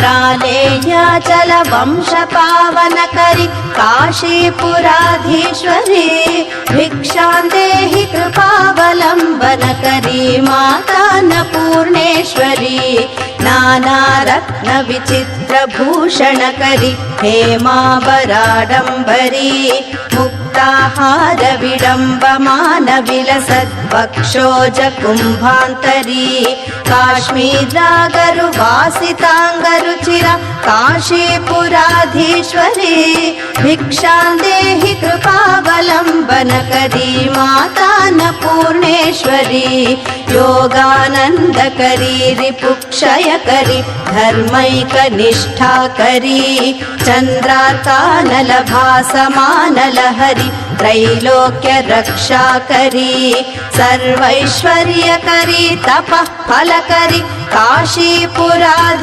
प्रालेयाचल वंश पावनकरि काशीपुराधीश्वरी भिक्षां देहि कृपावलम्बनकरी मातान्नपूर्णेश्वरी नानारत्न विचित्रभूषणकरि हेमाभराडम्बरी मुक्ताहार विडम्बमान विलसद्वक्षोज कुम्भान्तरी काश्मीरागरुवासिताङ्गरुचिर काशीपुराधीश्वरी भिक्षां देहि कृपावलम्बनकरी मातान्नपूर्णेश्वरी योगानन्दकरी रिपुक्षयकरी धर्मैकनिष्ठाकरी चन्द्रार्कानलभासमानलहरि त्रैलोक्य रक्षाकरी सर्वैश्वर्यकरी तपः फलकरी काशीपुराधीश्वरी